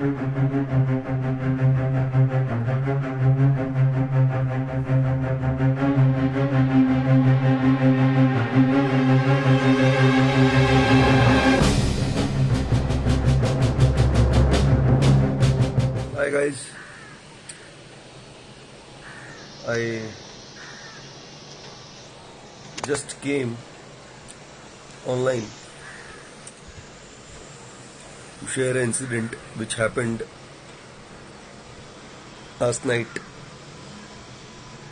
Hi guys, I just came online to share an incident which happened last night,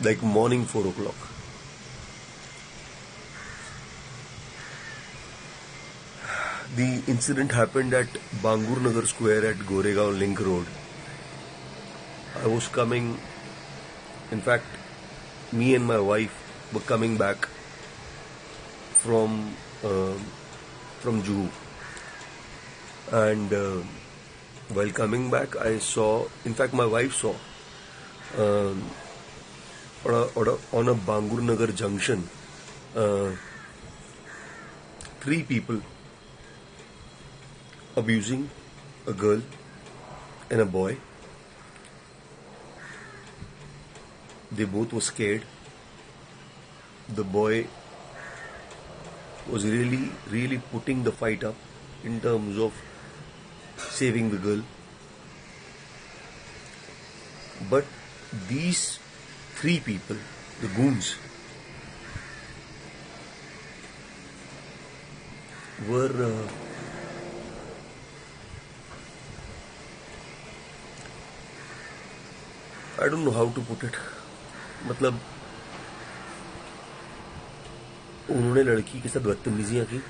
like morning 4 o'clock. The incident happened at Bangur Nagar Square at Goregaon Link Road. I was coming, in fact, me and my wife were coming back from Juhu, and while coming back, I saw. In fact, my wife saw on a Bangur Nagar junction 3 people abusing a girl and a boy. They both were scared. The boy was really putting the fight up in terms of saving the girl. But these 3 people, the goons, were I don't know how to put it. मतलब उन्होंने लड़की के साथ बदतमीजियां की.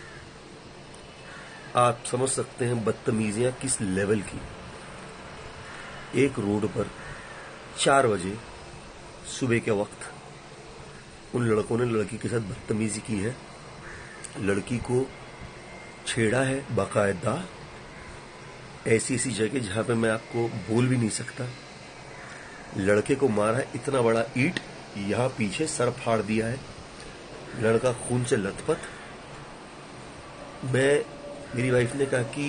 आप समझ सकते हैं बदतमीजियां किस लेवल की. एक रोड पर 4 बजे सुबह के वक्त उन लड़कों ने लड़की के साथ बदतमीजी की है. लड़की को छेड़ा है बाकायदा, ऐसी जगह जहां पे मैं आपको बोल भी नहीं सकता. लड़के को मारा है इतना बड़ा ईंट, यहां पीछे सर फाड़ दिया है. लड़का खून से लथपथ. मेरी वाइफ ने कहा कि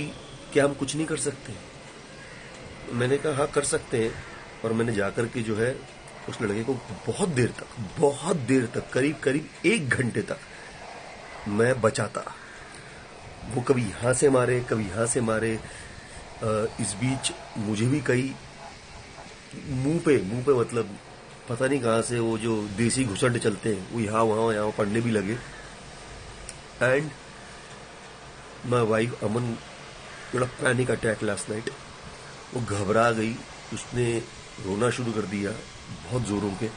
क्या हम कुछ नहीं कर सकते. मैंने कहा हाँ कर सकते हैं. और मैंने जाकर के जो है उस लड़के को बहुत देर तक करीब 1 घंटे तक मैं बचाता. वो कभी यहां से मारे, कभी यहां से मारे. इस बीच मुझे भी कई मुंह पे मतलब पता नहीं कहां से वो जो देसी घुसंड चलते हैं वो यहां वहां पड़ने भी लगे. एंड माय वाइफ अमन थोड़ा पैनिक अटैक लास्ट नाइट. वो घबरा गई, उसने रोना शुरू कर दिया बहुत जोरों के.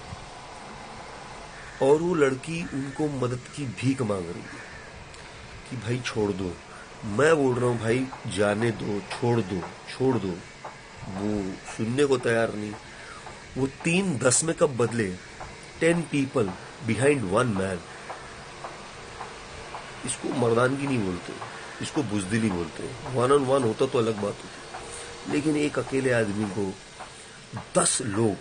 और वो लड़की उनको मदद की भीख मांग रही है कि भाई छोड़ दो. मैं बोल रहा हूं भाई जाने दो, छोड़ दो. वो सुनने को तैयार नहीं. वो 3 10 में कब बदले. 10 people behind 1 man. इसको मर्दानगी नहीं बोलते, इसको बुजदिली बोलते. 1 on 1 होता तो अलग बात होती, लेकिन एक अकेले आदमी को 10 लोग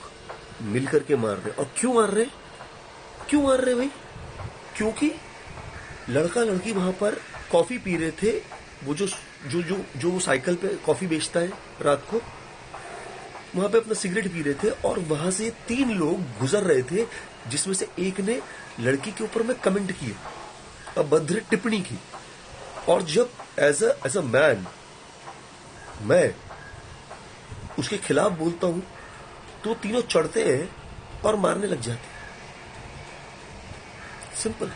मिलकर के मार रहे. और क्यों मार रहे भाई? क्योंकि लड़का लड़की वहां पर कॉफी पी रहे थे. वो जो साइकिल पे कॉफी बेचता है रात को, वहां पे अपना सिगरेट पी रहे थे. और वहां से 3 लोग गुजर रहे थे, जिसमें से एक ने लड़की के ऊपर में कमेंट किया, अभद्र टिप्पणी की. और जब एज अ मैन मैं उसके खिलाफ बोलता हूं तो तीनों चढ़ते हैं और मारने लग जाते हैं. सिंपल.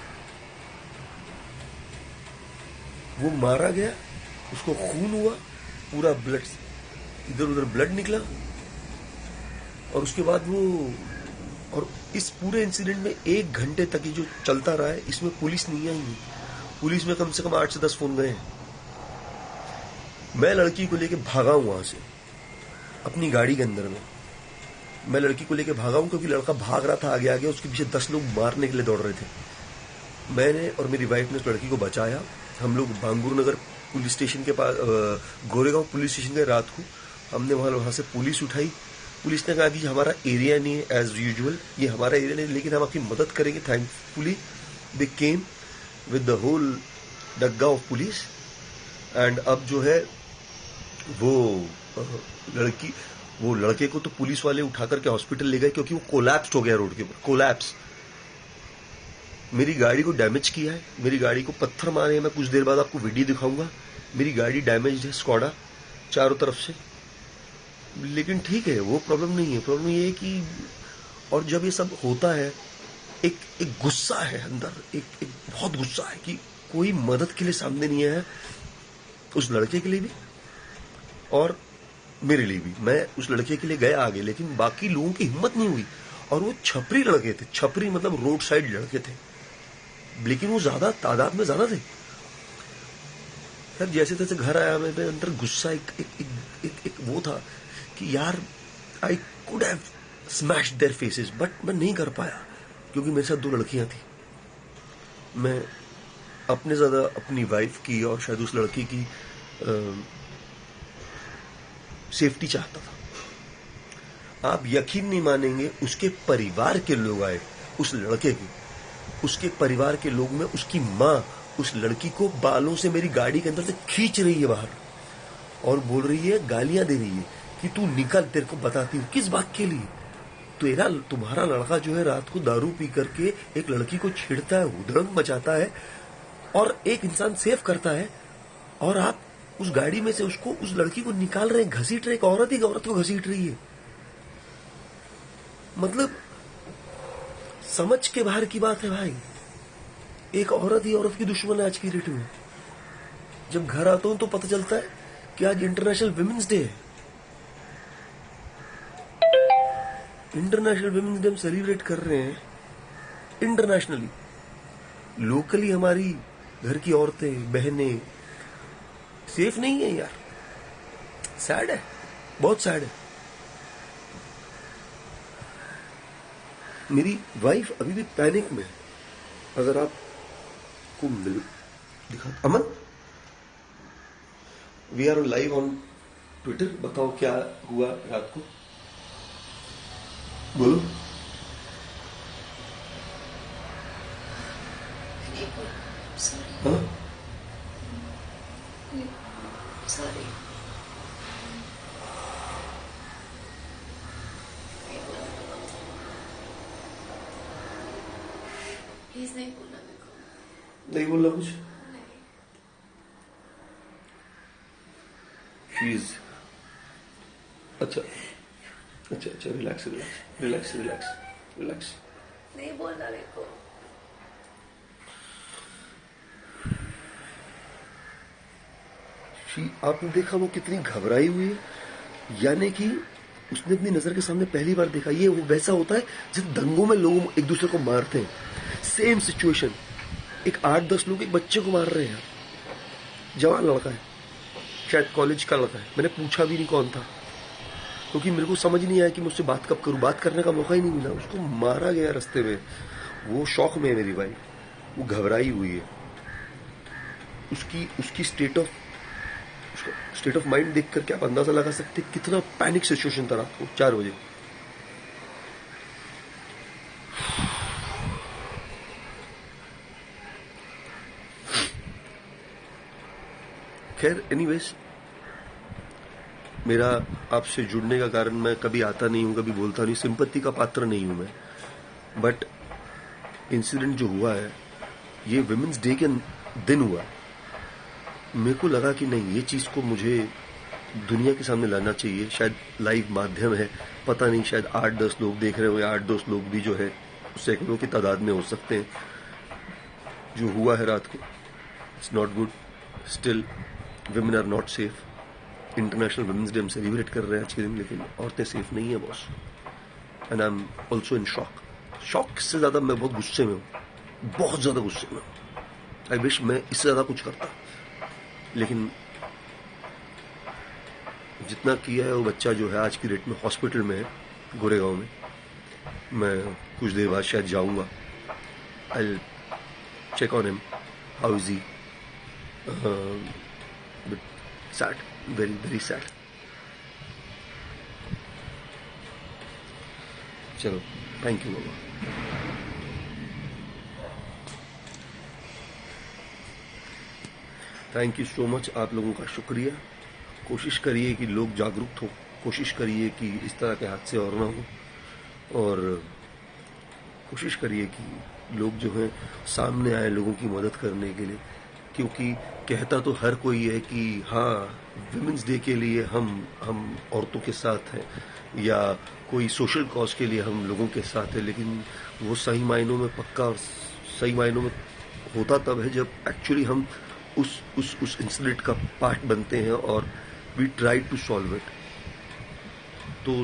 वो मारा गया, उसको खून हुआ, पूरा ब्लड इधर उधर ब्लड निकला. और उसके बाद और इस पूरे इंसिडेंट में 1 घंटे तक ये जो चलता रहा है, इसमें पुलिस नहीं आई. पुलिस में कम से कम 8 से 10 फोन गए. मैं लड़की को लेके भागा हूं वहां से अपनी गाड़ी के अंदर में. मैं लड़की को लेके भागा हूं क्योंकि लड़का भाग रहा था आगे, उसके पीछे 10 लोग मारने के लिए दौड़ रहे थे. मैंने और मेरी वाइफ ने उस लड़की को बचाया. हम लोग बांगुर नगर पुलिस स्टेशन के पास, गोरेगांव पुलिस स्टेशन गए रात को. हमने वहां से पुलिस उठाई. पुलिस ने कहा कि हमारा एरिया नहीं है, एज यूजुअल ये हमारा एरिया नहीं, लेकिन हम आपकी मदद करेंगे. Thankfully they came with the whole डग्गा ऑफ पुलिस. एंड अब जो है वो लड़की, वो लड़के को तो पुलिस वाले उठा करके हॉस्पिटल ले गए क्योंकि वो कोलैप्स हो गया रोड के ऊपर, कोलैप्स। मेरी गाड़ी को डैमेज किया है, मेरी गाड़ी को पत्थर मारे हैं, मैं कुछ देर बाद आपको वीडियो दिखाऊंगा। मेरी गाड़ी डैमेज है, स्कॉडा चारों तरफ से, लेकिन ठीक है, वो प्रॉब्लम नहीं है। प्रॉब्लम ये है कि, और जब ये सब होता है, एक गुस्सा है अंदर, एक बहुत गुस्सा है कि कोई मदद के लिए सामने नहीं आया, उस लड़के के लिए भी और मेरे लिए भी। मैं उस लड़के के लिए गया आगे, लेकिन बाकी लोगों की हिम्मत नहीं हुई। और वो छपरी लड़के थे, छपरी मतलब रोड साइड लड़के थे, लेकिन वो ज्यादा तादाद में ज्यादा थे। यार जैसे तैसे घर आया, मेरे अंदर गुस्सा एक वो था कि यार I could have smashed their faces, but मैं नहीं कर पाया क्योंकि मेरे साथ दो लड़कियां थी। मैं अपने ज्यादा अपनी वाइफ की और शायद उस लड़की की सेफ्टी चाहता था। आप यकीन नहीं मानेंगे, उसके परिवार के लोग आए, उस लड़के के, उसके परिवार के लोग में उसकी माँ उस लड़की को बालों से मेरी गाड़ी के अंदर से खींच रही है बाहर और बोल रही है, गालियां दे रही है कि तू निकल, तेरे को बताती हूँ। किस बात के लिए? तुम्हारा लड़का जो है रात को दारू पी करके एक लड़की को छेड़ता है, हुदड़ंग मचाता है और एक इंसान सेव करता है, और आप उस गाड़ी में से उसको, उस लड़की को निकाल रहे हैं, घसीट रहे। एक औरत ही औरत को घसीट रही है। मतलब समझ के बाहर की बात है भाई। एक औरत ही औरत की दुश्मन है आज की डेट में। जब घर आता हूं तो पता चलता है कि आज इंटरनेशनल विमेंस डे है। इंटरनेशनल विमेंस डे हम सेलिब्रेट कर रहे हैं इंटरनेशनली। लोकली हमारी घर की औरतें, बहनें सेफ नहीं है यार। सैड है, बहुत सैड है। मेरी वाइफ अभी भी पैनिक में है। अगर आपको मिल दिखा, Aman we are live on Twitter, बताओ क्या हुआ रात को, बोलो। हाँ सॉरी, प्लीज नहीं बोलना मेरे को। नहीं बोलना कुछ। नहीं। शीज अच्छा अच्छा अच्छा, relax relax relax relax relax. नहीं बोलना मेरे को। आपने देखा वो कितनी घबराई हुई है, यानी कि उसने अपनी नजर के सामने पहली बार देखा। ये वो वैसा होता है जैसे दंगों में लोग एक दूसरे को मारते हैं, सेम सिचुएशन। एक 8-10 लोग एक बच्चे को मार रहे हैं। जवान लड़का है, शायद कॉलेज का लड़का है। मैंने पूछा भी नहीं कौन था, क्योंकि मेरे को समझ नहीं आया कि मुझसे बात कब करूं। बात करने का मौका ही नहीं मिला। उसको मारा गया रास्ते में। वो शौक में है मेरी भाई, वो घबराई हुई है। उसकी स्टेट ऑफ माइंड देख करके आप अंदाजा लगा सकते कितना पैनिक सिचुएशन था रात को 4 बजे। खैर एनीवेज, मेरा आपसे जुड़ने का कारण, मैं कभी आता नहीं हूं, कभी बोलता नहीं, सिंपत्ति का पात्र नहीं हूं मैं। बट इंसिडेंट जो हुआ है, ये विमेंस डे के दिन हुआ। मेरे को लगा कि नहीं, ये चीज को मुझे दुनिया के सामने लाना चाहिए। शायद लाइव माध्यम है, पता नहीं, शायद 8-10 लोग देख रहे हो, या 8-10 लोग भी जो है सैकड़ों की तादाद में हो सकते हैं। जो हुआ है रात को, it's not good. Still women are not safe. International women's day हम सेलिब्रेट कर रहे हैं आज के दिन, लेकिन औरतें सेफ नहीं है boss. And I am also in shock. Shock से ज्यादा मैं बहुत गुस्से में हूँ, बहुत ज्यादा गुस्से में हूँ। आई विश मैं इससे ज्यादा कुछ करता, लेकिन जितना किया है, वो बच्चा जो है आज की डेट में हॉस्पिटल में है, गोरेगांव में। मैं कुछ देर बाद शायद जाऊंगा। I check on him, how is he. But sad, very very sad. चलो, थैंक यू बाबा। थैंक यू सो मच, आप लोगों का शुक्रिया। कोशिश करिए कि लोग जागरूक हो, कोशिश करिए कि इस तरह के हादसे और ना हो, और कोशिश करिए कि लोग जो हैं सामने आए लोगों की मदद करने के लिए, क्योंकि कहता तो हर कोई है कि हाँ विमेंस डे के लिए हम औरतों के साथ हैं, या कोई सोशल कॉज के लिए हम लोगों के साथ है, लेकिन वो सही मायनों में पक्का और सही मायनों में होता तब है जब एक्चुअली हम उस इंसिडेंट का पार्ट बनते हैं और we try to solve it,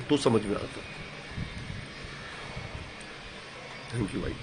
तो समझ में आता है। थैंक यू भाई।